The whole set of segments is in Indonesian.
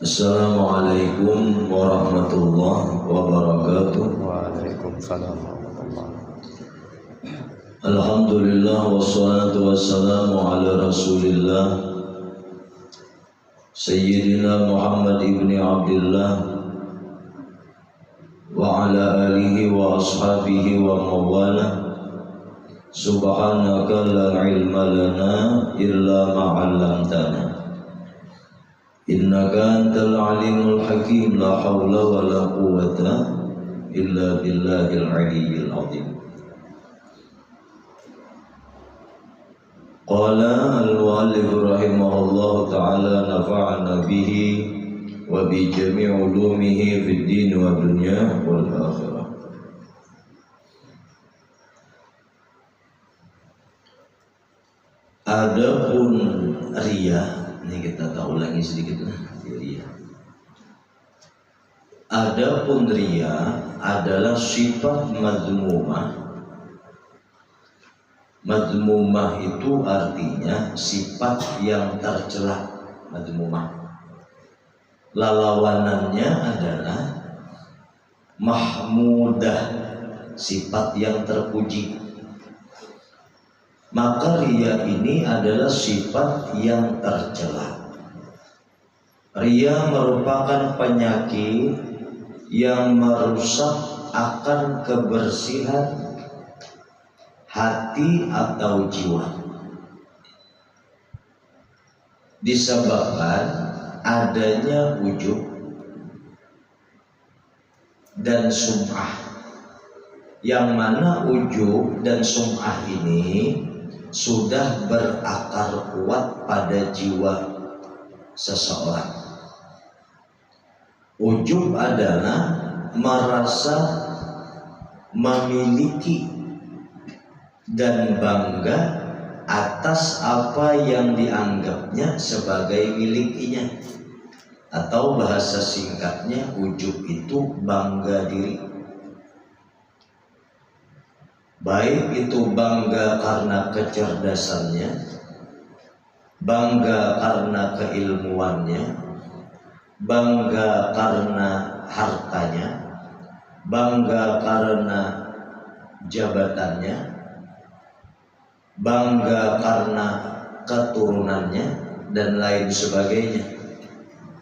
Assalamualaikum warahmatullahi wabarakatuh. Waalaikumsalam warahmatullahi. Alhamdulillah wassalatu wassalamu ala Rasulillah Sayyidina Muhammad ibni Abdullah wa ala alihi wa ashabihi wa mawala. Subhanaka la ilma lana illa ma 'allamtana. Innaka antal alimul hakim. La hawla wa la quwwata illa billahil aliyyil azim. Qala al-mu'allif rahimahullah ta'ala nafa'ana bihi wa bi jami' ulumihi fid din wa dunya wal akhirah. Adapun riya, ini kita tahu lagi sedikit lah riya. Adapun riya adalah sifat mazmumah. Mazmumah itu artinya sifat yang tercela. Mazmumah. Lawanannya adalah mahmudah, sifat yang terpuji. Maka riya ini adalah sifat yang tercela. Riya merupakan penyakit yang merusak akan kebersihan hati atau jiwa, disebabkan adanya ujub dan sum'ah, yang mana ujub dan sum'ah ini sudah berakar kuat pada jiwa seseorang. Ujub adalah merasa memiliki dan bangga atas apa yang dianggapnya sebagai miliknya, atau bahasa singkatnya ujub itu bangga diri. Baik itu bangga karena kecerdasannya, bangga karena keilmuannya, bangga karena hartanya, bangga karena jabatannya, bangga karena keturunannya, dan lain sebagainya.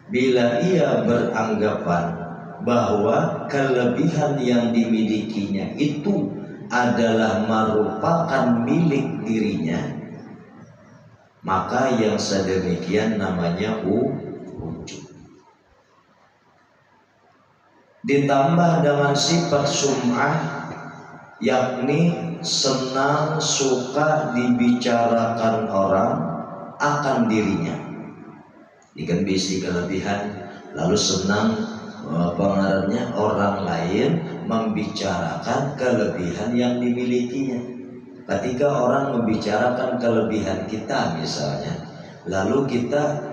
Bila ia beranggapan bahwa kelebihan yang dimilikinya itu adalah merupakan milik dirinya, maka yang sedemikian namanya ujub. Ditambah dengan sifat sum'ah, yakni senang suka dibicarakan orang akan dirinya. Ikan bisi kelebihan, lalu senang pengaruhnya orang lain membicarakan kelebihan yang dimilikinya. Ketika orang membicarakan kelebihan kita misalnya, lalu kita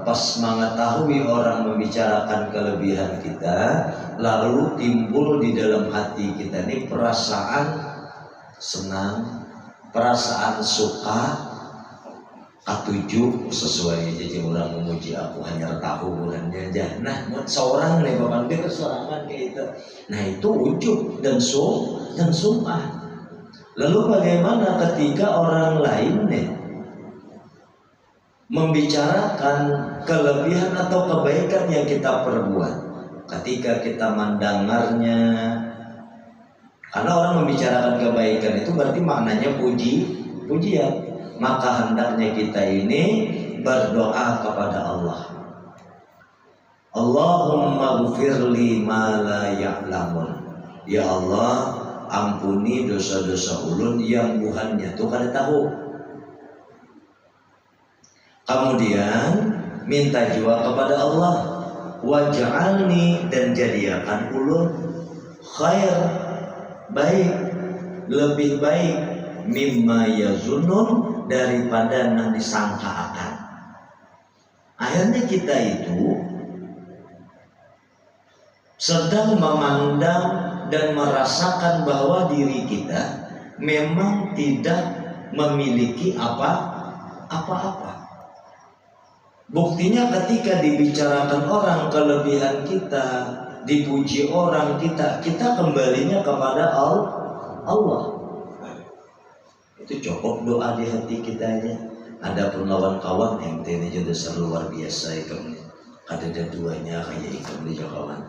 pas mengetahui orang membicarakan kelebihan kita, lalu timbul di dalam hati kita ini perasaan senang, perasaan suka, katuju sesuai jadi orang memuji aku hanya tahu bulannya aja. Nah, seorang nih bapak dia kesorangan kayak itu. Nah, itu ujub dan sum'ah. Lalu bagaimana ketika orang lain nih membicarakan kelebihan atau kebaikan yang kita perbuat, ketika kita mendengarnya, karena orang membicarakan kebaikan itu berarti maknanya pujian. Maka hendaknya kita ini berdoa kepada Allah. Allahumma ghfirli ma la ya'lamun. Ya Allah, ampuni dosa-dosa ulun yang buhannya tuh kada tahu. Kemudian minta juga kepada Allah, waj'alni, dan jadikan ulun khair, baik, lebih baik, mimma yazunnun, daripada yang disangka akan. Akhirnya kita itu sedang memandang dan merasakan bahwa diri kita memang tidak memiliki apa-apa. Buktinya ketika dibicarakan orang kelebihan kita, dipuji orang kita kembalinya kepada Allah. Itu cukup doa di hati kita aja. Ada pun lawan kawan yang ini jadi dasar luar biasa ikan. Ada duanya kayak ikan di kawan.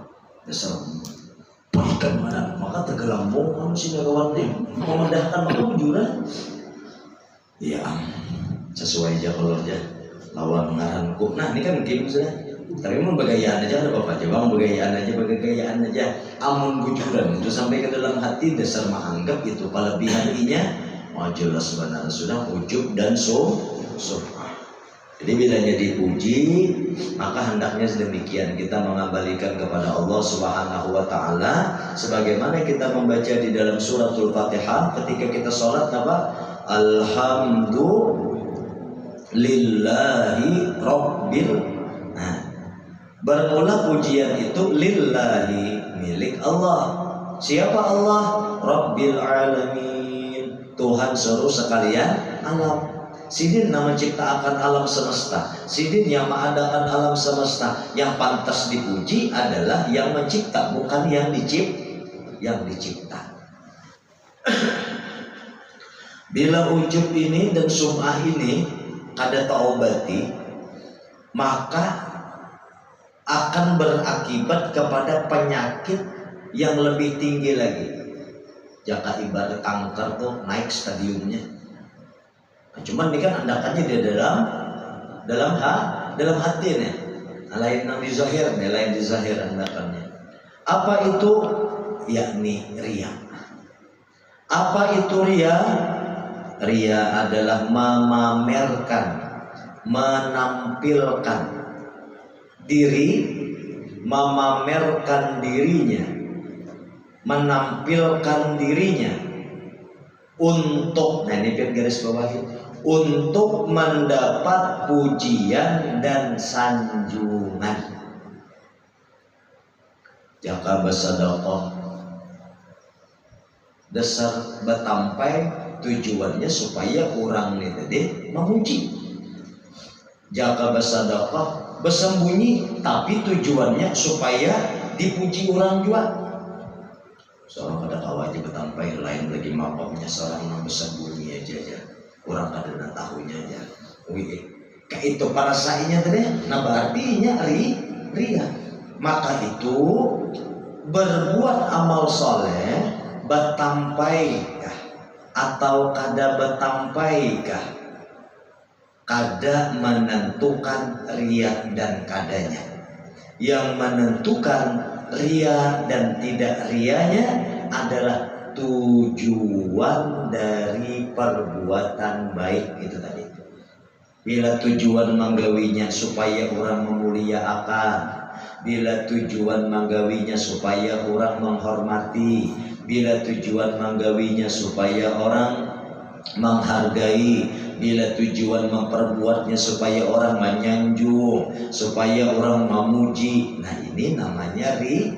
Dasar ikan mana? Maka tergelambung kamu sih kawan deh. Memudahkan maka menjurah. Ya, sesuai aja kolornya. Lawan ngaranku. Nah ini kan game sudah. Tapi mau begayaan aja ada bapak aja bang, begayaan aja. Amun bujuran itu sampai ke dalam hati dasar menganggap itu kelebihannya. Jelas benar sudah ujub dan sum'ah. Jadi bila dipuji maka hendaknya sedemikian kita mengembalikan kepada Allah Subhanahu wa taala sebagaimana kita membaca di dalam suratul Fatihah ketika kita sholat apa? Alhamdulillahi rabbil. Nah, bermula pujian itu lillahi, milik Allah. Siapa Allah? Rabbil alamin, Tuhan seluruh sekalian alam. Sidin nama ciptakan alam semesta, Sidin yang mengadakan alam semesta. Yang pantas dipuji adalah yang mencipta, bukan yang dicipta. Bila ujub ini dan sum'ah ini kada taobati, maka akan berakibat kepada penyakit yang lebih tinggi lagi. Jaka ibarat kanker tuh naik stadiumnya. Nah, cuman ini kan andakannya di dalam hati nih. Lain yang di zahir, lain di zahir andakannya. Apa itu? Yakni riya. Apa itu riya? Riya adalah memamerkan, menampilkan diri, memamerkan dirinya, menampilkan dirinya untuk, nah ini garis bawahi, untuk mendapat pujian dan sanjungan. Jaka bersedekah dasar batampai tujuannya supaya orang ini tadi memuji. Jaka bersedekah bersembunyi tapi tujuannya supaya dipuji orang juga. Seorang kada tahu aja betampai lain lagi makamnya seorang yang bersembunyi aja. Orang kada tahunya aja. Wih, kayak itu para sa'inya tadi. Nah berartinya ria. Maka itu berbuat amal soleh betampaikah atau kada betampaikah, kada menentukan ria dan kadanya. Yang menentukan ria dan tidak rianya adalah tujuan dari perbuatan baik itu tadi. Bila tujuan menggawinya supaya orang memuliakan, bila tujuan menggawinya supaya orang menghormati, bila tujuan menggawinya supaya orang menghargai, bila tujuan memperbuatnya supaya orang menyanjung, supaya orang memuji. Nah ini namanya ria.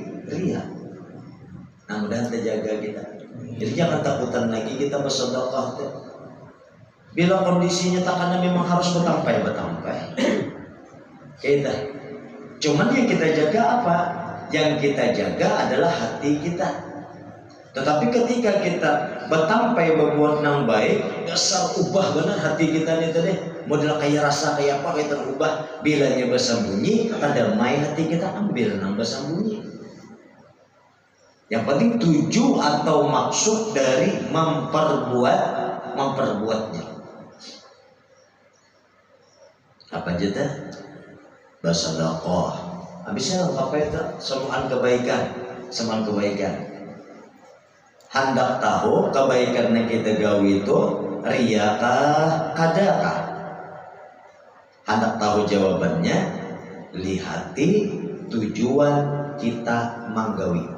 Nah mudah-mudahan terjaga kita. Jadi jangan takutan lagi kita bersedekah. Bila kondisinya takkannya memang harus betampai. Kita. Cuman yang kita jaga apa? Yang kita jaga adalah hati kita. Tetapi ketika kita betampai berbuat yang baik, dasar ubah benar hati kita nih tadi. Model kayak rasa kayak apa kayak terubah. Bilanya bersembunyi, ada damai hati kita ambil nang bersembunyi. Yang penting tuju atau maksud dari memperbuatnya. Apa aja dah? Bersedekah. Habisnya apa itu? Semuaan kebaikan. Hendak tahu kebaikan yang kita gawi itu riyakah kadakah? Hendak tahu jawabannya, lihati tujuan kita menggawi.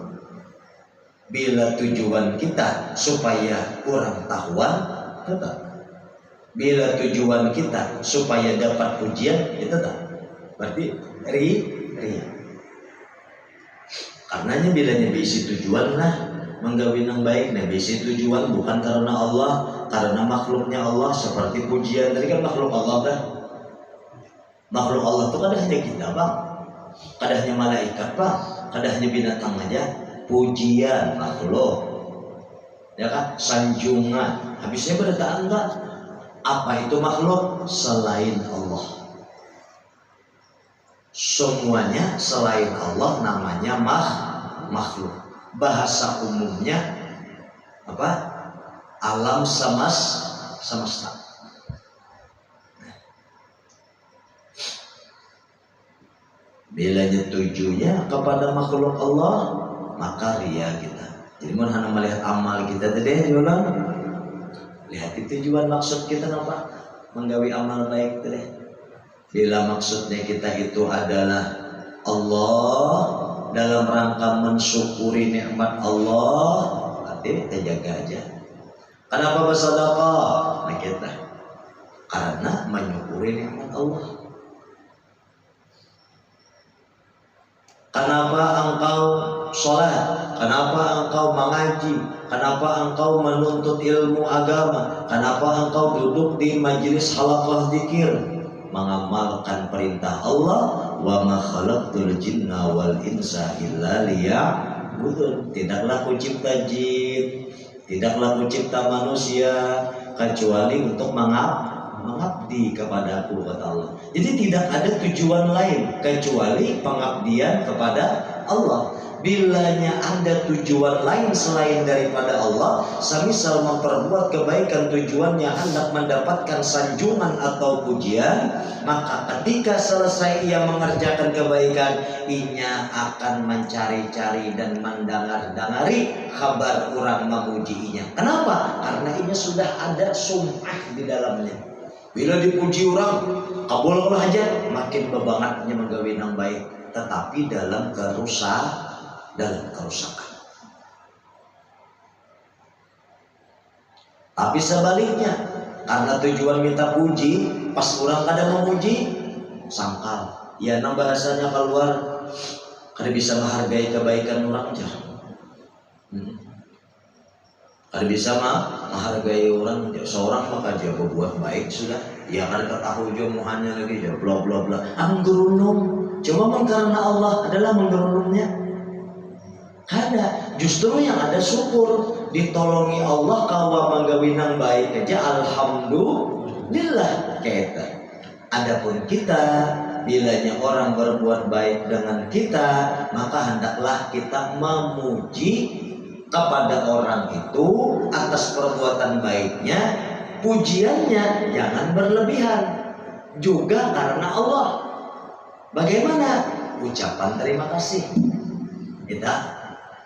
Bila tujuan kita supaya orang tahuan, tetap. Bila tujuan kita supaya dapat pujian, itu tetap. Berarti ria. Karenanya bilanya bisi tujuan lah menggawi yang baik, nah bisi tujuan bukan karena Allah, karena makhluknya Allah seperti pujian. Tadi kan makhluk Allah kan. Makhluk Allah itu kada hanya kita bang, kada hanya malaikat bang, kada hanya binatang aja. Pujian makhluk, ya kan, sanjungan, habisnya berita enggak? Apa itu makhluk selain Allah? Semuanya selain Allah namanya makhluk. Bahasa umumnya apa? Alam semesta. Bila tujunya kepada makhluk Allah, maka ria kita. Jadi mau hanya melihat amal kita tadi, jualan. Lihat tujuan maksud kita apa? Menggawi amal baik tadi. Bila maksudnya kita itu adalah Allah dalam rangka mensyukuri nikmat Allah, berarti kita jaga aja. Kenapa bersedekah? Nah kita karena menyukuri nikmat Allah. Kenapa engkau sholat? Kenapa engkau mengaji? Kenapa engkau menuntut ilmu agama? Kenapa engkau duduk di majelis halaqah zikir? Mengamalkan perintah Allah. Wa ma khalaqtul jinna wal insa illa liya'budun. Tidaklah kucipta jin, tidaklah kucipta manusia kecuali untuk mengabdi kepadaku, kata Allah. Jadi tidak ada tujuan lain kecuali pengabdian kepada Allah. Bilanya ada tujuan lain selain daripada Allah, semisal memperbuat kebaikan tujuannya hendak mendapatkan sanjungan atau pujian, maka ketika selesai ia mengerjakan kebaikan, inya akan mencari-cari dan mendengar-dengari kabar orang memujinya. Kenapa? Karena inya sudah ada sum'ah di dalamnya. Bila dipuji orang, kabul hajat, makin bebangatnya menggawe nang baik, tetapi dalam kerusakan. Tapi sebaliknya, karena tujuan minta puji, pas orang kada memuji, sangkal. Ya nang bahasanya keluar, kada bisa menghargai kebaikan orang jarang. Kada bisa menghargai orang, seorang maka dia berbuat baik sudah. Ya kada ketahui jomohannya lagi, dia bla bla bla. Menggerunung, cuma karena Allah adalah menggerunungnya. Kada, justru yang ada syukur, ditolongi Allah kawa manggawinang baik aja, alhamdulillah kita. Adapun kita, bilanya orang berbuat baik dengan kita, maka hendaklah kita memuji kepada orang itu atas perbuatan baiknya. Pujiannya jangan berlebihan, juga karena Allah. Bagaimana? Ucapan terima kasih. Kita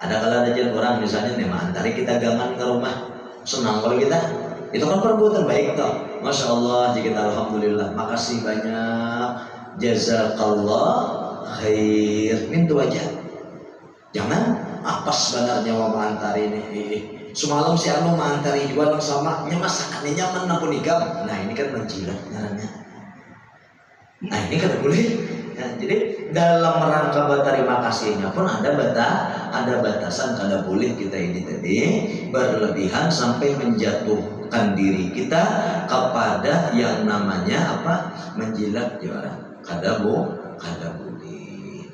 ada kala ada orang misalnya nih antari kita gangan ke rumah, senang kalau kita, itu kan perbuatan baik toh. Masya Allah, jika kita alhamdulillah, makasih banyak, jazakallah khair, mintu aja. Jangan apa sebenarnya wa mantari ini. Semalam si anu mantari juga sama, masakannya nyaman napun ikam. Nah ini kan menjilat caranya. Nah ini kan boleh. Ya, jadi dalam rangka berterima kasihnya pun ada batasan. Kada boleh kita ini tadi berlebihan sampai menjatuhkan diri kita kepada yang namanya apa, menjilat orang. Kada boleh.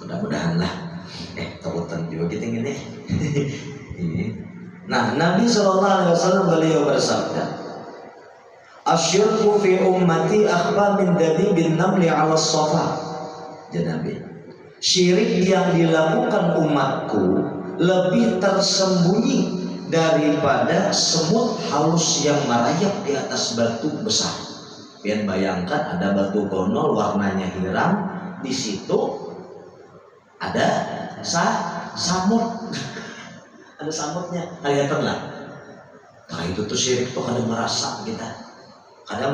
Mudah-mudahan lah. Takutan juga kita ini. Nah, Nabi SAW beliau bersabda, asyirku fi ummati akhba min dabibin namli ala safa. Nabi, syirik yang dilakukan umatku lebih tersembunyi daripada semut halus yang merayap di atas batu besar. Pian bayangkan ada batu gonol warnanya hiram, di situ ada samut. Ada samutnya, kelihatan lah. Nah itu tuh syirik tuh kada merasa kita. Ada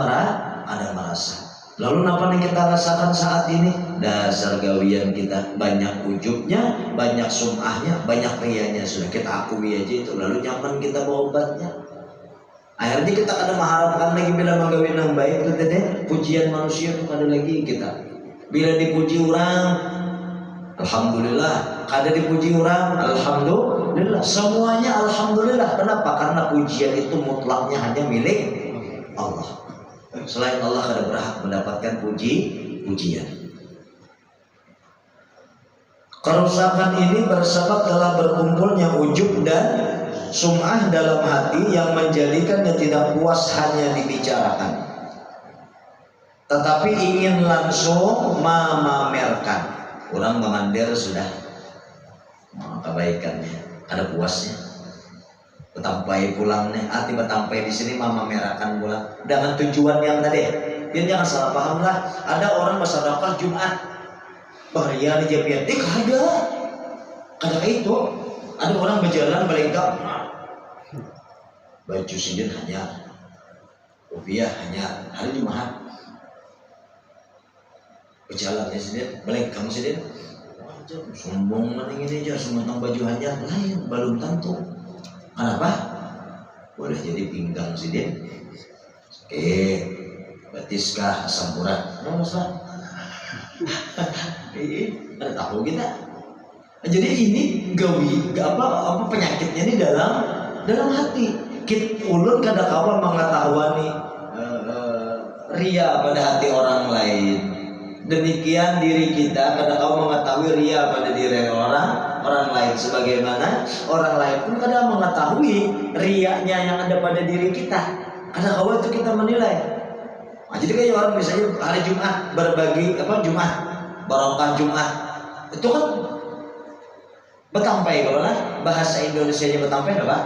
merasa. Lalu apa yang kita rasakan saat ini? Dasar gawian kita banyak ujubnya, banyak sum'ahnya, banyak rianya. Sudah kita akui aja itu. Lalu nyaman kita bawa obatnya. Akhirnya kita kada mengharapkan lagi bila menggawi yang baik itu tadi. Pujian manusia itu kada lagi kita. Bila dipuji orang, alhamdulillah. Kada dipuji orang, alhamdulillah. Semuanya alhamdulillah. Kenapa? Karena pujian itu mutlaknya hanya milik Allah. Selain Allah kada berhak mendapatkan pujian. Kerusakan ini bersebab telah berkumpulnya ujub dan sum'ah dalam hati yang menjadikannya tidak puas hanya dibicarakan, tetapi ingin langsung memamerkan. Orang memander sudah kebaikannya, ada puasnya. Betampai pulangnya, hati betampai di sini memamerkan pulang dengan tujuan yang tadi. Biar jangan salah paham lah. Ada orang bersedekah Jumat, bahaya di japiatik ada. Kadang itu ada orang berjalan melengkap, baju sidin hanya rupiah hanya hari Jumat. Berjalannya sidin, melengkap sidin. Sombong mana ini aja, sementang baju hanya lain, belum tentu. Kenapa? Boleh jadi pinggang sidin. Batiskah asam urat. Nah, ada tahu kita. Jadi ini apa penyakitnya ini dalam hati. Kita ulun kada kawan mengetahui ria pada hati orang lain. Demikian diri kita kada kawan mengetahui ria pada diri orang lain, sebagaimana orang lain pun kadang mengetahui riaknya yang ada pada diri kita. Kadang kawan itu kita menilai. Nah, jadi kayak orang misalnya hari Jumat berbagi Jumat, barokah Jumat, itu kan betampai, kalau lah bahasa Indonesianya betampai apa?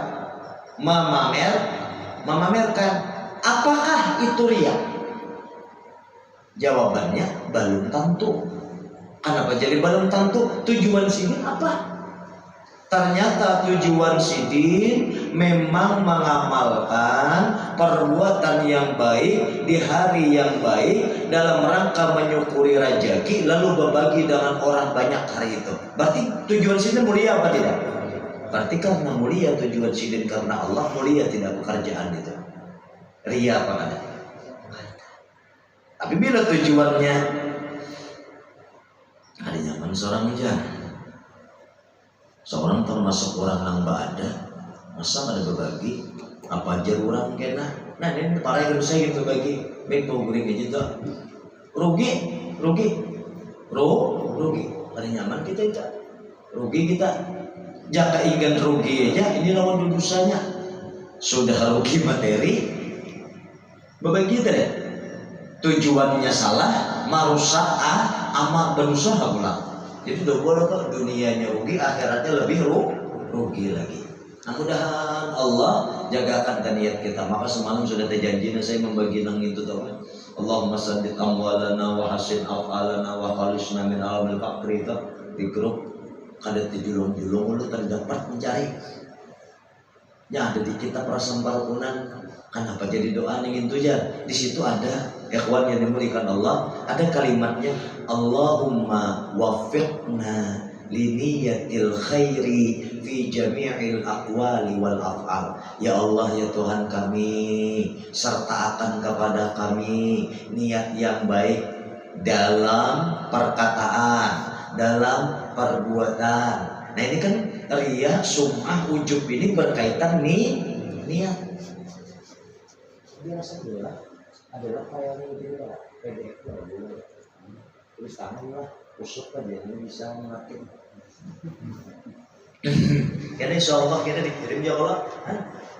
Memamerkan. Apakah itu riak? Jawabannya belum tentu. Kenapa jadi belum tentu? Tujuan sidin apa? Ternyata tujuan sidin memang mengamalkan perbuatan yang baik di hari yang baik dalam rangka menyukuri rezeki lalu berbagi dengan orang banyak hari itu. Berarti tujuan sidin mulia apa tidak? Berarti karena mulia tujuan sidin karena Allah, mulia tidak pekerjaan itu. Ria apa ada? Tapi bila tujuannya ada nyaman seorang seorang termasuk orang yang ada masa ada berbagi apa aja orang kena. Nah ini para yang saya gitu bagi baik pemberi gitu rugi ada nyaman kita itu rugi kita jaka ingin rugi aja ini lawan dosanya sudah rugi materi berbagi itu deh. Tujuannya salah, merusak amal berusaha pula. Jadi double kok, dunianya rugi, akhiratnya lebih rugi lagi. Nah, mudah-mudahan Allah jagakan niat kita. Maka semalam sudah terjanji saya membagi nang itu tahu. Allahumma saddid amwalana wa hasin af'alana wa khalisna min alamil faqri itu di grup kada julung-julung lu terdapat mencari. Ya ada di kitab Prasamparkunan. Kenapa jadi doa ingin tuja? Di situ ada ikhwan yang dimuliakan Allah, ada kalimatnya Allahumma waffiqna liniyatil khairi fi jami'il aqwali wal af'al. Ya Allah ya Tuhan kami, sertakan kepada kami niat yang baik dalam perkataan, dalam perbuatan. Nah ini kan riya, sum'ah, ujub ini berkaitan niat. Biasa adalah kayak ini PDF dulu tulis tangan lah usuk aja ini bisa mengatur. Karena insya Allah kita dikirim ya Allah.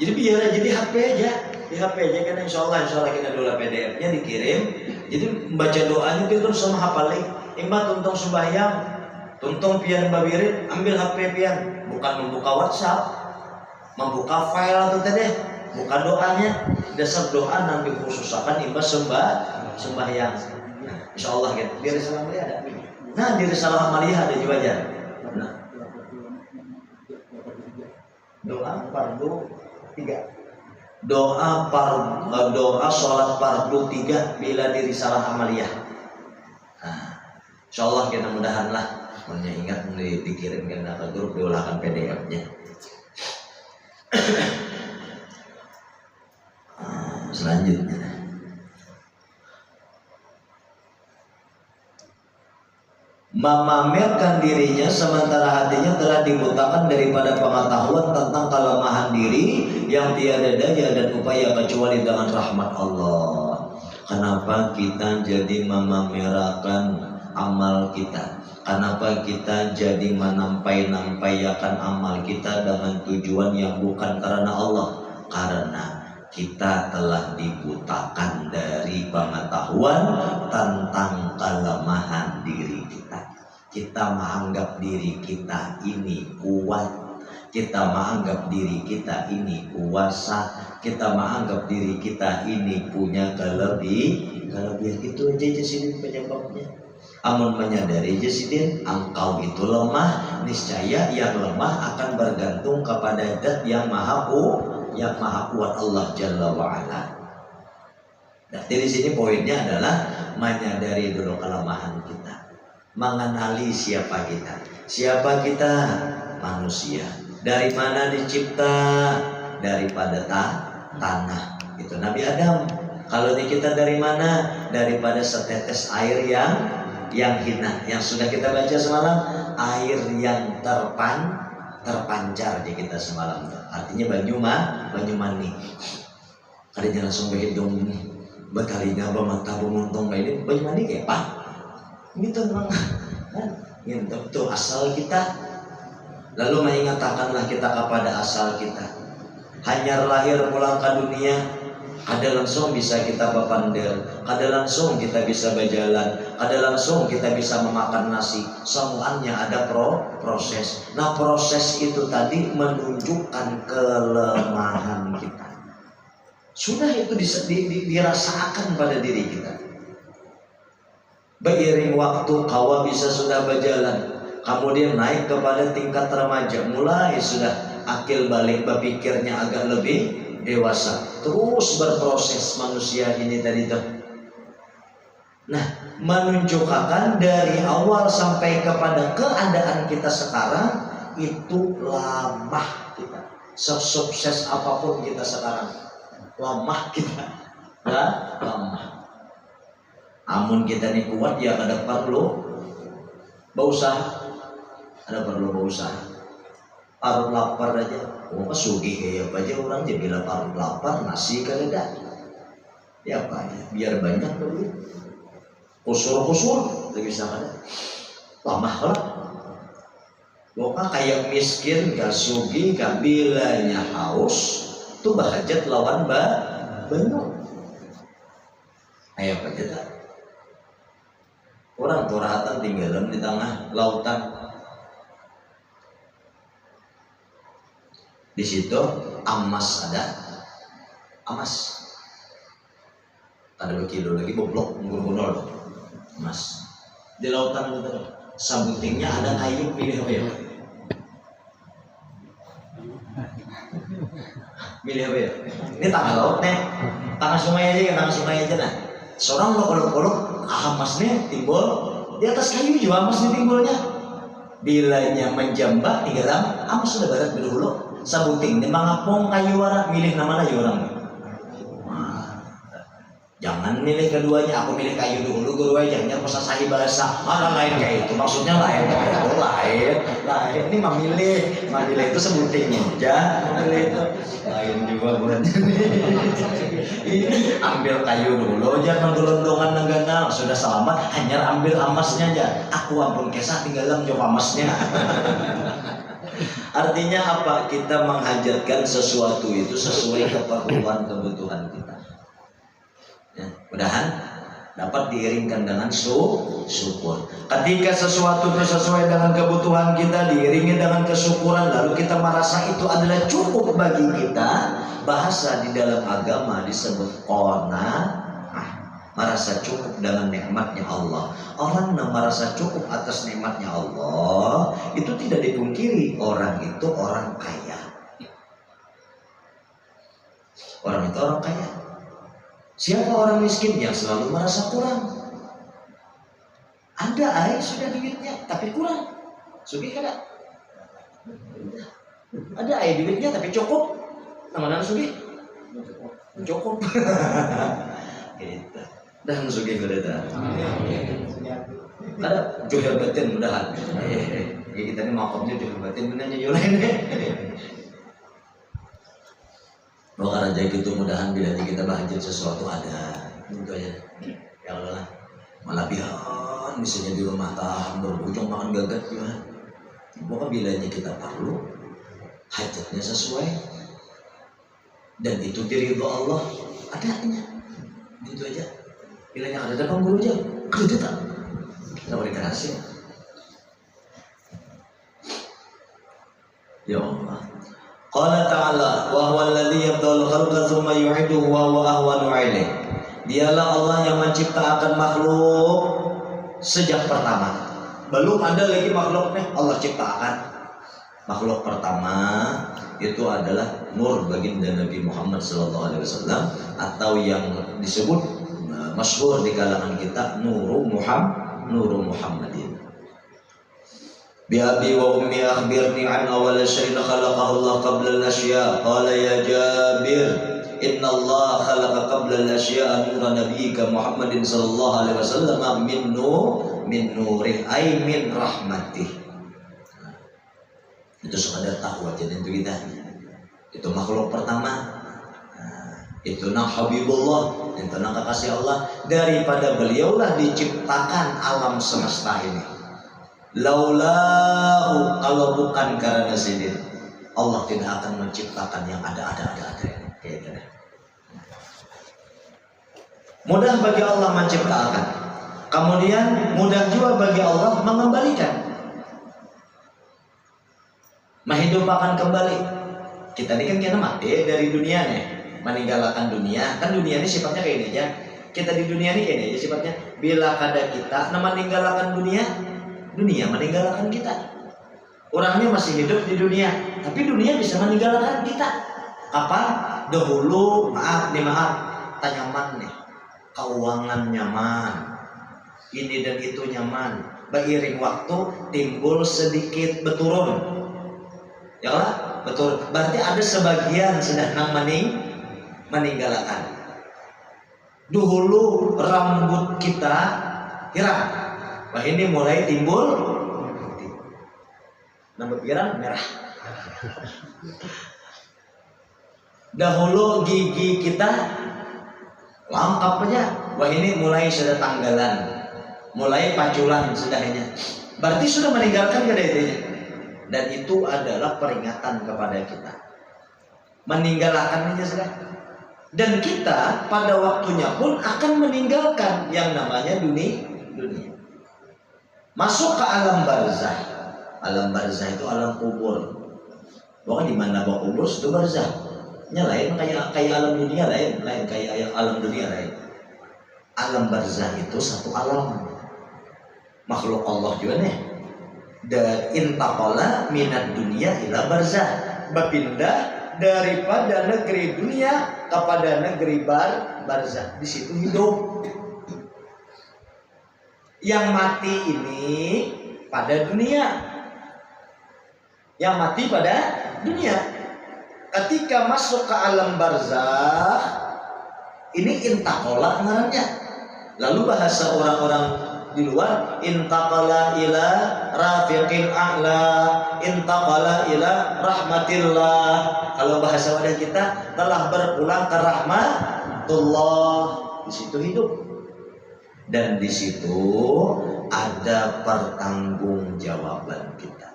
Jadi biar jadi HP aja di HP aja karena insya Allah kita dulu PDF-nya dikirim. Jadi membaca doanya itu terus sama hafalin. Imba tuntung sembahyang, tuntung pian babirit, ambil HP pian, bukan membuka WhatsApp, membuka file atau tadi. Bukan doanya, dasar doa nanti khususakan imbas sembahyang. Nah, insya Allah gitu. Di Risalah Amaliyah ada. Nah, di Risalah Amaliyah ada juga aja. Nah, doa fardu 3. Doa sholat fardu 3 bila di Risalah Amaliyah. Nah, insya Allah kita mudahanlah. Punya ingat dikirimkan ke grup diulahkan PDF-nya. Selanjutnya memamerkan dirinya sementara hatinya telah dibutakan daripada pengetahuan tentang kelemahan diri yang tiada daya dan upaya kecuali dengan rahmat Allah. Kenapa kita jadi memamerkan amal kita? Kenapa kita jadi menampai-nampaikan amal kita dengan tujuan yang bukan karena Allah? Karena kita telah dibutakan dari pengetahuan tentang kelemahan diri kita. Kita menganggap diri kita ini kuat, kita menganggap diri kita ini kuasa, kita menganggap diri kita ini punya kelebihan. Itu aja Jasidin penyebabnya. Amun menyadari Jasidin engkau itu lemah, niscaya yang lemah akan bergantung kepada zat yang maha kuat Allah Jalla wa'ala. Nah, dari sini poinnya adalah menyadari dulu kelemahan kita, mengenali siapa kita. Siapa kita? Manusia. Dari mana dicipta? Daripada tanah. Itu Nabi Adam. Kalau di kita dari mana? Daripada setetes air yang hina, yang sudah kita baca semalam, air yang terpancar di kita semalam. Artinya banyumani. Kadang langsung berhitung berkalinya bermata beruntung ini banyumani kayak apa? Gitu memang kan? Itu asal kita. Lalu mengingatkanlah kita kepada asal kita. Hanya lahir pulang ke dunia, ada langsung bisa kita berpandir, ada langsung kita bisa berjalan, ada langsung kita bisa memakan nasi. Semuanya ada proses. Nah, proses itu tadi menunjukkan kelemahan kita. Sudah itu dirasakan pada diri kita. Beiring waktu kawa bisa sudah berjalan, kemudian naik kepada tingkat remaja, mulai sudah akil balik berpikirnya agak lebih dewasa, terus berproses manusia ini tadi tuh. Nah, menunjukkan dari awal sampai kepada keadaan kita sekarang itu lemah kita. Sesukses apapun kita sekarang, lemah kita, lemah. Amun kita ini kuat ya ada perlu berusaha, ada perlu berusaha. Parut lapar aja, sugih kayak apa aja orang jadi bila parut lapar nasi kada. Ya apa ya, biar banyak dulu. Kusur lebih bisa kada. Lamah lah. Pokoknya kayak miskin, gak sugih, gak bilanya haus, tuh bahajat lawan banyak. Kayak apa aja tak? Orang turahatan tinggalan di tengah lautan. Di situ emas ada, emas. Ada berkilo lagi boblok ngur emas. Di lautan itu sabutingnya ada kayu, pilih apa ya? Pilih apa ya? Ini tengah laut nih, tengah sungai aja nah. Seorang kolok-kolok emasnya timbul di atas kayu juga emasnya timbulnya. Bilanya menjambak di dalam emas sudah barat berdahulu. Sabuting di mangapong kayu warak milih nama lagi orang. Jangan milih keduanya, aku milih kayu dulu guru aja. Jangan pas saya bahasa mana lain kayak itu, maksudnya lain. Ini memilih itu sebutingnya aja. Memilih itu lain juga buat ini. Ambil kayu dulu, jangan gelondongan negana. Sudah selamat, hanya ambil emasnya aja. Aku ampun kesah tinggalan coba emasnya. Artinya apa? Kita menghajatkan sesuatu itu sesuai keperluan kebutuhan kita. Ya, mudahan dapat diiringkan dengan syukur. Ketika sesuatu itu sesuai dengan kebutuhan kita, diiringi dengan kesyukuran, lalu kita merasa itu adalah cukup bagi kita. Bahasa di dalam agama disebut qanaah. Merasa cukup dengan nikmatnya Allah. Orang yang merasa cukup atas nikmatnya Allah, itu tidak dipungkiri orang itu orang kaya. Orang itu orang kaya. Siapa orang miskin yang selalu merasa kurang? Ada air sudah duitnya tapi kurang. Sugih kada? Ada air duitnya tapi cukup. Nama-nama sugih? Cukup. Gitu. Dan sugih kada. Ada juhir batin mudahan. Kita ini makomnya juhir batin benarnya yulain. Bahkan aja gitu mudahan bila kita bahagia sesuatu ada. Itu aja. Ya Allah, malah biar misalnya di rumah tahan berbujung makan gagat gimana? Pokoknya bilanya kita perlu, hajatnya sesuai, dan itu diridho Allah adanya. Itu aja. Bilanya ada depan guru aja, kerja tak? Kita berikan hasil. Ya Allah. Qala ta'ala wa huwa alladhi yabda'ul khalqa thumma yu'iduhu wa huwa ahwanu 'alaihi. Dialah Allah yang menciptakan makhluk sejak pertama. Belum ada lagi makhluk nih Allah ciptakan. Makhluk pertama itu adalah nur baginda Nabi Muhammad SAW, atau yang disebut masyhur di kalangan kita Nuru Muhammadin. Bi abi wa ummi akhbirni an awwal syai'in khalaqahu Allah qabla al-asya. Qala ya Jabir, inna Allah khalaqa qabla al-asya nura nabiyyika Muhammadin sallallahu alaihi wasallam min nurih ay min rahmatih. Itu sekadar tahu aja tentu kita. Itu makhluk pertama. Itu nang Habibullah, itu nang kekasih Allah. Daripada beliaulah diciptakan alam semesta ini. Laulahu, kalau bukan karena sidin, Allah tidak akan menciptakan yang ada ini. Kayak gitu. Mudah bagi Allah menciptakan, kemudian mudah juga bagi Allah mengembalikan, menghidupkan kembali. Kita ini kan kena mati dari dunia nih, meninggalkan dunia. Kan dunia ini sifatnya kayak ini aja. Kita di dunia ini kayak ini aja sifatnya. Bila kada kita meninggalkan dunia meninggalkan kita. Orangnya masih hidup di dunia, tapi dunia bisa meninggalkan kita. Kapan? Dahulu, maaf, tanyaman nih. Keuangan nyaman, ini dan itu nyaman. Beiring waktu timbul sedikit beturun. Ya lah, betul. Berarti ada sebagian sedang meninggalkan. Dahulu rambut kita hirang. Wah, ini mulai timbul rambut pirang merah. Dahulu gigi kita lengkap aja. Wah, ini mulai sudah tanggalan, mulai paculan sudahnya. Berarti sudah meninggalkan kedainya. Dan itu adalah peringatan kepada kita. Meninggalkan aja sudah. Dan kita pada waktunya pun akan meninggalkan yang namanya dunia. Masuk ke alam barzah. Alam barzah itu alam kubur. Pokoknya di mana bawa kubur itu barzah. Nya lain kayak alam dunia lain kayak alam dunia lain. Alam barzah itu satu alam. Makhluk Allah juga nih. Dan intaqala minad dunia ila barzah. Berpindah daripada negeri dunia kepada negeri barzah. Di situ hidup. Yang mati ini pada dunia. Yang mati pada dunia. Ketika masuk ke alam barzah, ini intaqala ngarannya. Lalu bahasa orang-orang di luar, intaqala ila rafiqil a'la, intaqala ila rahmatillah. Kalau bahasa wadah kita, telah berpulang ke rahmatullah. Di situ hidup. Dan di situ ada pertanggungjawaban kita.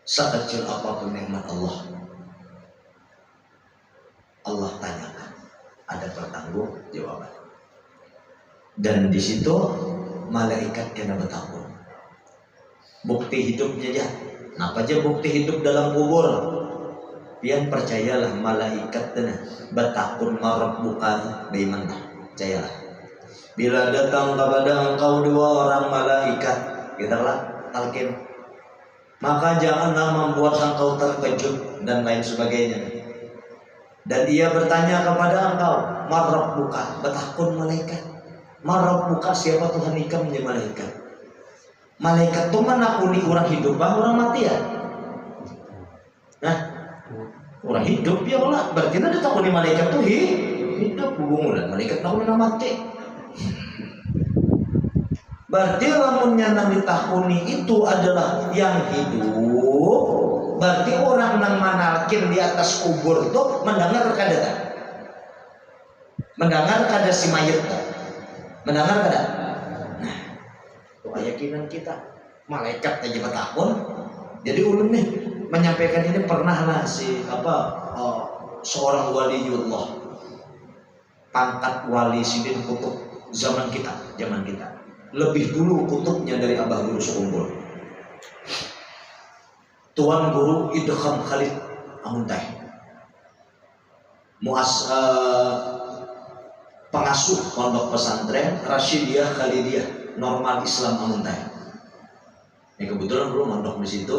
Sekecil apapun nikmat Allah tanyakan, ada pertanggungjawaban. Dan di situ malaikat kena bertanggung. Bukti hidupnya aja. Napa aja bukti hidup dalam kubur? Pian percayalah malaikat dana batakun marabbuka baimanah. Percayalah. Bila datang kepada engkau dua orang malaikat, kitalah talqin, maka janganlah membuat engkau terkejut dan lain sebagainya. Dan dia bertanya kepada engkau, marabbuka, batakun malaikat. Marabbuka, siapa Tuhan ikam menjadi malaikat? Malaikat itu mana kuni orang hidup, orang mati ya? Nah, orang hidup ya Allah, berarti ada takuni malaikat tuh hidup hubungan malaikat takuni mati. Berarti lamunnya nang ditakuni itu adalah yang hidup, berarti orang yang manalkin di atas kubur tuh mendengar kada? Mendengar kada si mayat tuh? Mendengar kada? Nah, itu keyakinan kita. Malaikat aja bertakun. Jadi ulun nih menyampaikan ini pernah lah si seorang waliullah, pangkat wali sidin kutub zaman kita lebih dulu kutubnya dari Abah Guru Sekumpul, Tuan Guru Idham Khalid Amuntai, pengasuh pondok pesantren Rasyidiyah Khalidiyah Normal Islam Amuntai. Ya kebetulan dulu mondok di situ.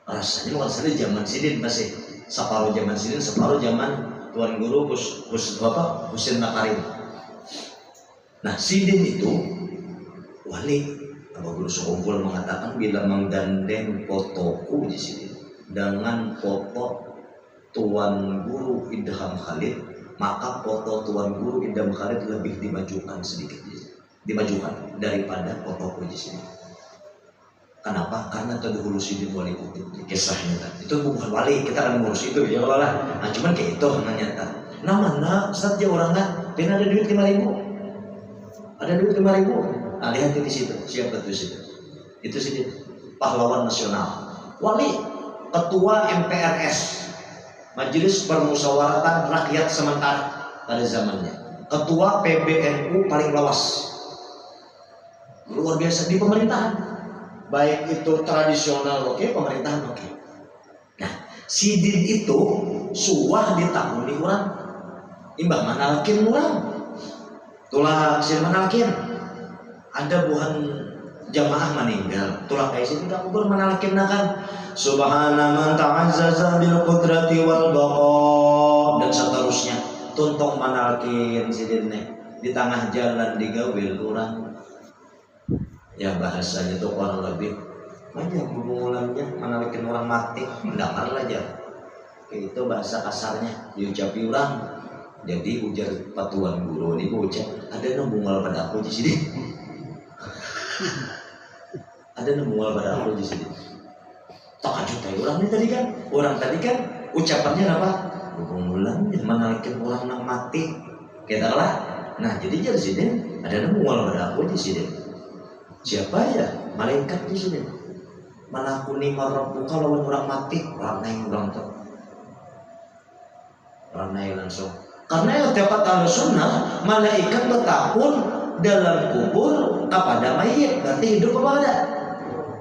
Rasanya bukan saja zaman sidin masih separuh zaman sidin, separuh zaman Tuan Guru Husin Nakarim. Nah, sidin itu wali. Abah Guru Sekumpul mengatakan bila menggandeng fotoku di sini dengan foto Tuan Guru Idham Khalid, maka foto Tuan Guru Idham Khalid lebih dimajukan sedikit, dimajukan daripada fotoku di sini. Kenapa? Karena itu dahulu sidin wali kutub kisahnya kan. Itu bukan wali, kita akan ngurus itu ya Allah lah. Nah, cuman kayak itu ternyata. Nah mana Ustaz dia orangnya, dia ada duit 5.000. Ada duit 5.000. Nah, lihat di situ, siapa tuh situ? Itu sidin pahlawan nasional. Wali, ketua MPRS, Majelis Permusyawaratan Rakyat Sementara pada zamannya. Ketua PBNU paling lawas. Luar biasa di pemerintahan. Baik itu tradisional oke, pemerintahan oke. Nah, sidin itu suah ditanguni orang, imbah manalkin orang. Tulah sidin manalkin. Ada buhan jamaah meninggal, tulah kayak sidin tak kubur manalkin kan. Subhana man ta'azzaza bil qudrati wal baqa dan seterusnya. Tuntong manalkin sidinnya di tengah jalan digawil orang. Ya bahasanya itu kurang lebih banyak hubungannya menarikin orang mati mendakar aja. Itu bahasa kasarnya diucapi orang. Jadi ujar patuan guru ini bocah ada nembungal pada aku di sini. Ada nembungal pada aku di sini. Tak ajutai orang ini tadi kan. Orang tadi kan ucapannya apa? Hubungannya menarikin orang yang mati. Kita lah. Nah jadi jadi sini ada nembungal pada aku di sini. Siapa ya? Malaikat di sini. Manakuni marabbuka lawan orang mati, ranai orang tuh. Ranai langsung. Karena yang dapat al-sunnah, malaikat bertakun dalam kubur kepada mayit. Berarti hidup apa ada?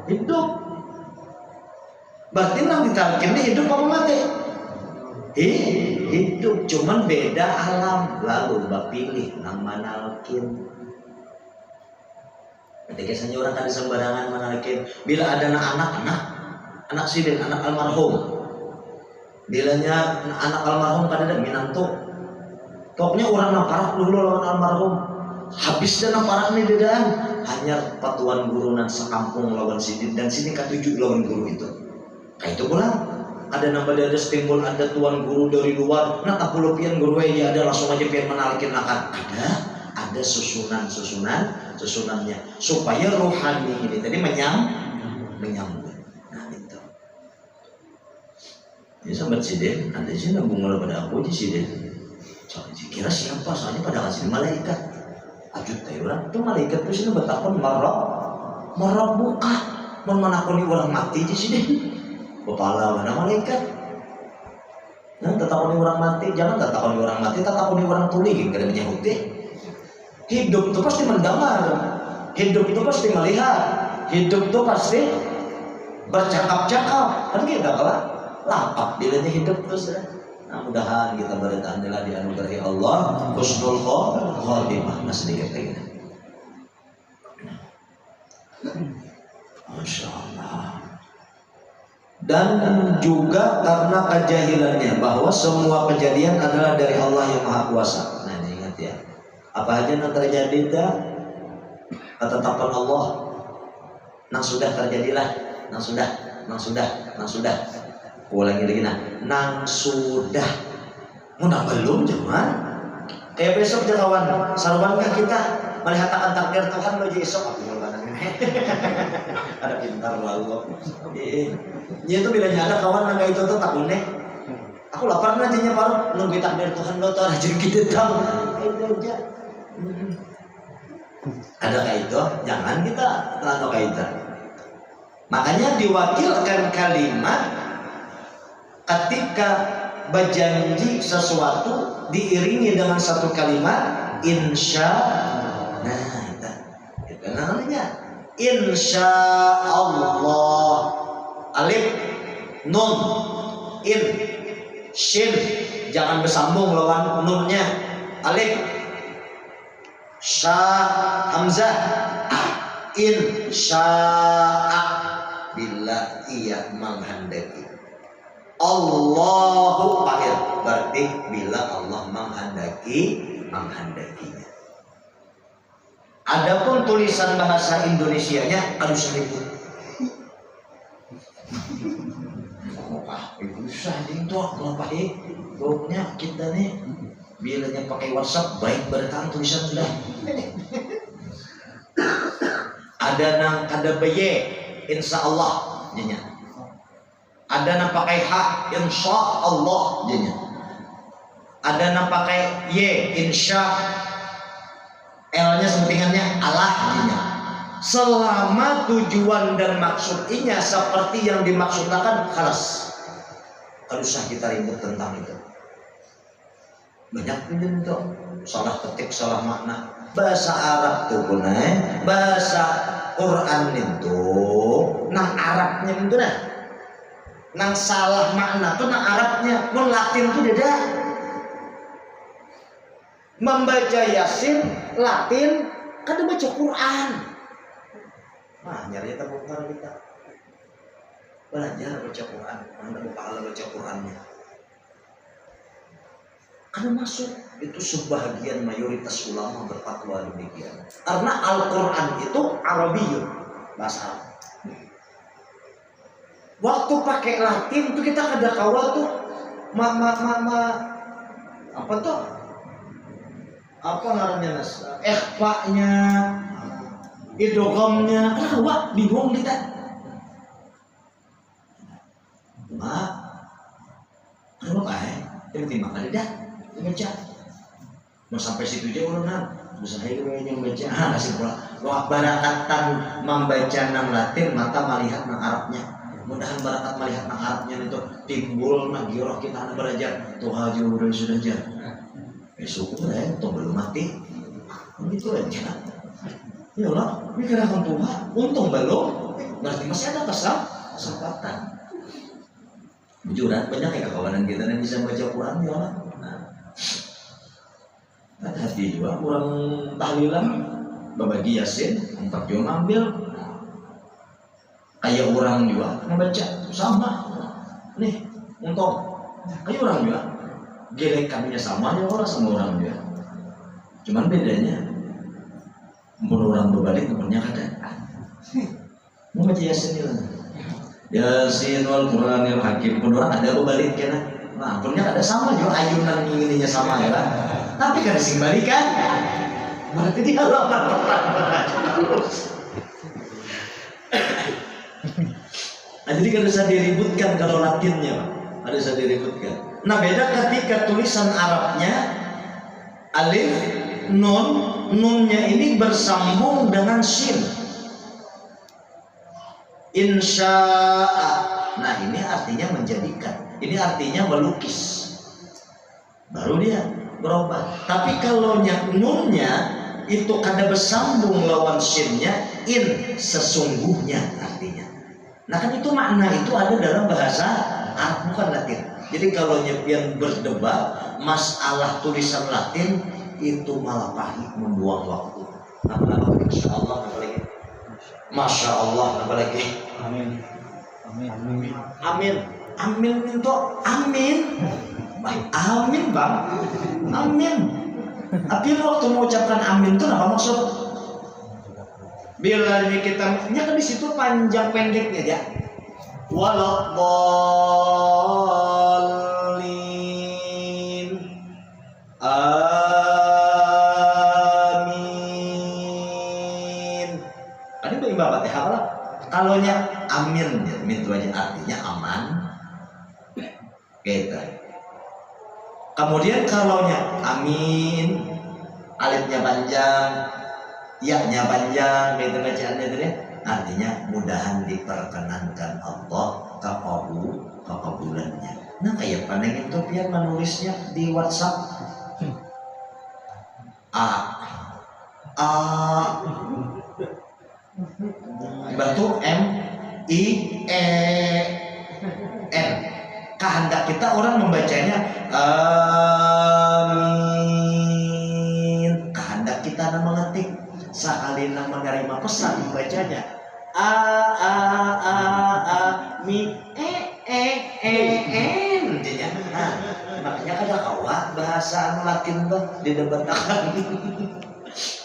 Hidup. Berarti nang ditalkin ini hidup apa mati? Hidup. Cuman beda alam. Lalu bapilih nang manalkin. Ketika saja orang tadi sembarangan menarikin, bila ada anak sidin, anak almarhum, bilanya anak almarhum kan ada minantu, pokoknya orang namparak dulu lawan almarhum, habis dan namparak nih bedaan, hanya patuan guru nan sekampung lawan sidin dan sini ketujuh lawan guru itu, kayak itu pulang. Ada nambah ada timbul ada tuan guru dari luar, nah tak puluh pian guru ya ada langsung aja pian menarikin akan ada susunannya supaya rohani ini tadi menyambut. Nah itu. Ini sahabat sidin, ada sih nambungal pada aku di sidin. Soalnya kira siapa? Soalnya pada kasih malaikat. Ajut orang itu malaikat itu sini bertakon marah buka, menakoni orang mati di sini. Kepala mana malaikat? Nah, takoni orang mati, jangan takoni orang mati, takoni orang tuli, kada menyahutih. Hidup itu pasti mendengar, hidup itu pasti melihat, hidup itu pasti bercakap-cakap, kan kita kalah lapap bilanya hidup terus. Nah, mudahan kita bertandailah dianugerahi Allah husnul khotimah. Masih sedikit lagi. Masya Allah. Dan juga karena kejahilannya bahwa semua kejadian adalah dari Allah yang Maha Kuasa. Nah, ini ingat ya. Apa aja yang terjadi dah ketetapan Allah. Nang sudah terjadilah, nang sudah. Ulangi lagi nang sudah. Mau belum cuman kayak besok kawan sarwankah kita melihat akan takdir Tuhan lo jadi esok aku ngomong ada pintar lalu. Ya itu bila ada kawan nggak itu tuh takutnya. Aku lapar nantinya baru nunggu takdir Tuhan lo tuh aja kita tahu. Itu aja. Ada kayak itu, jangan kita tahu kayak itu. Makanya diwakilkan kalimat ketika berjanji sesuatu diiringi dengan satu kalimat insya. Nah itu namanya insya Allah. Alif nun in shin jangan bersambung lawan nunnya. Alif sya hamzah insya'a bila ia menghendaki. Allahu akhir berarti bila Allah menghendakinya. Adapun tulisan bahasa Indonesianya aduh seribut. Susah itu kenapa doknya kita nih bilanya pakai WhatsApp baik bertahan tulisan sudah. Ada baye insya Allah jadinya. Ada yang pakai H insya Allah jadinya. Ada yang pakai Y insya L-nya sebutingannya Allah jadinya. Selama tujuan dan maksudnya seperti yang dimaksudkan khalas. Kalau usah kita ribut tentang itu. Banyak itu salah ketik, salah makna. Bahasa Arab tuh punai, bahasa Quran itu nang Arabnya itu nah. Nang salah makna tuh nang Arabnya, pun Latin tuh beda. Membaca Yasin Latin kan baca Quran. Nah, nyari tabungan kita. Belajar baca Quran, mana pahala baca Qurannya. Karena masuk itu sebahagian mayoritas ulama berfatwa demikian. Karena Al-Quran itu Arabiyyun, bahasa Arab. Waktu pakai Latin tuh kita kada kawal tuh apa tuh? Apa ngarannya nas? Ikhfa-nya, idghamnya, wah bingung kita. Kenapa kayak? Tiba-tiba kali dah. Baca, mau sampai situ aja urunan, bisa aja yang baca. Kasih pula. Wah barakatan membaca nang Latin, mata melihat nang Arabnya. Mudahan barakat melihat nang Arabnya itu timbul nang giroh kita anak belajar. Tuh haji udah sudah aja. Syukur ya, tuh belum mati. Begitu aja. Ya Allah, mikir akan Tuhan. Untung belum. Berarti masih ada kesempatan. Jurat banyak ya kawanan kita yang bisa baca Quran ya Allah. Hati juga kurang tahlilan berbagi Yasin 4 jam ambil kayak orang juga membaca sama nih untung kayak orang juga gelekannya sama ya orang sama orang juga cuman bedanya menurut orang berbalik nomornya kada mau baca Yasin ya Yasin wal Quranil Hakim pun orang ada berbalik kena nah punya ada sama juga ayunan ininya sama ya kan tapi kan disimbalikan berarti dia lawan terus. Nah, jadi kan bisa diributkan kalau Latinnya ada bisa diributkan. Nah beda ketika tulisan Arabnya alif nunnya ini bersambung dengan shin insya'a. Nah ini artinya menjadikan, ini artinya melukis baru dia berubah. Tapi kalau nunnya itu kada bersambung lawan shinnya in sesungguhnya artinya. Nah kan itu makna itu ada dalam bahasa Arab bukan Latin. Jadi kalau nyepian berdebat masalah tulisan Latin itu malah pahit membuang waktu. Apalagi Insya Allah apalagi Masya Allah apalagi Amin Amin Amin Amin Amin itu Amin Amin bang, amin. Tapi waktu mengucapkan amin itu apa maksud? Bila ini kita, kan di situ panjang pendeknya ya. Waladdallin, amin. Fatihah. Kalau nya amin, amin itu aja artinya aman. Gitu. Kemudian kalau nya amin, alifnya panjang, ya-nya panjang, gitu bacaannya itu ya. Artinya mudahan diperkenankan Allah kekabulannya. Nah kayak panengin tuh biar menulisnya di WhatsApp. Batu M-I-E-N. Kehendak kita orang membacanya amin. Kehendak kita mengetik sakalina menerima pesan membacanya mi intinya. Nah, makanya ada kawat bahasa Latin bah di debatakan.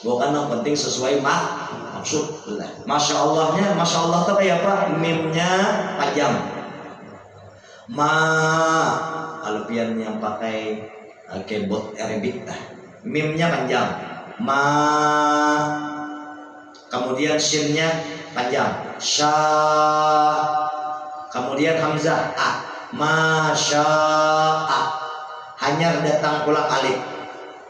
Bukan yang penting sesuai maksud. Masya Allahnya, Masya Allah tuh kayak apa? Mimnya panjang. Alfian yang pakai keyboard Arabic dah. Mimnya panjang. Kemudian shinnya panjang. Sya. Kemudian hamzah a. Masya. Hanya datang pulang alif.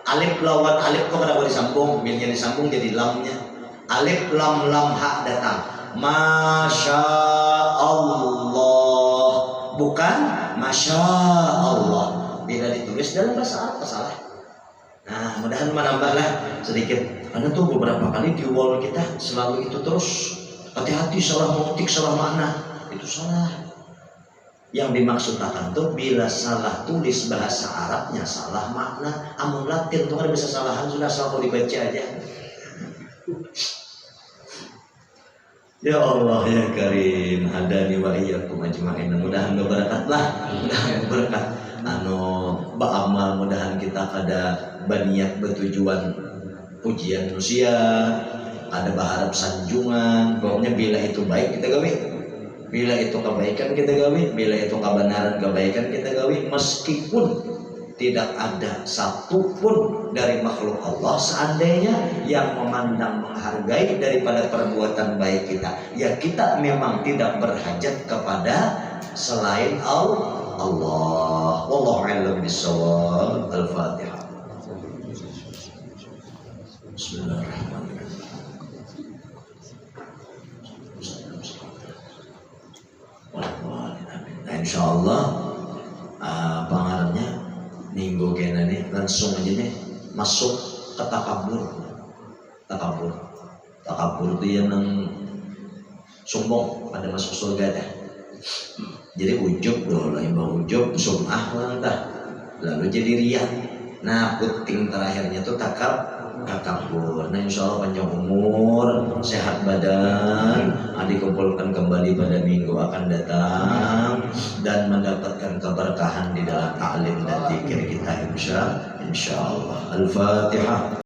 Alif lawan alif kok kenapa disambung? Biarnya disambung jadi lamnya. Alif lam ha datang. Masya Allah, bukan Masya Allah. Bila ditulis dalam bahasa Arab salah. Nah, mudahan menambahlah sedikit. Karena tuh beberapa kali di wall kita selalu itu terus. Hati-hati salah mengetik, salah makna. Itu salah. Yang dimaksudkan tuh bila salah tulis bahasa Arabnya salah makna. Amun Latin tuh kan bisa salahan sudah selalu dibaca aja. Ya Allah ya Karim, hadani wa iyyakum ajma'in. Mudahan berberkatlah, mudahan berberkat. Ba'amal mudahan kita kada baniat bertujuan pujian manusia, kada berharap sanjungan. Pokoknya bila itu baik kita gawe. Bila itu kebaikan kita gawe, bila itu kebenaran kebaikan kita gawe, meskipun tidak ada satupun dari makhluk Allah seandainya yang memandang menghargai daripada perbuatan baik kita, ya kita memang tidak berhajat kepada selain Allah. Wallahu a'lam bishawab. Al-Fatihah. Bismillahirrahmanirrahim. Nah, insyaallah pengarangnya minggu kena nih langsung aja nih masuk ke takabur itu yang sombong pada masuk surga dah. Jadi ujub dulu, imbau ujub sum'ah lantah lalu jadi riya. Nah puting terakhirnya tuh takabur. Nah insyaallah panjang umur, sehat badan, dikumpulkan kembali pada minggu akan datang dan mendapatkan keberkahan di dalam ta'lim dan zikir kita insyaallah. Al-Fatihah.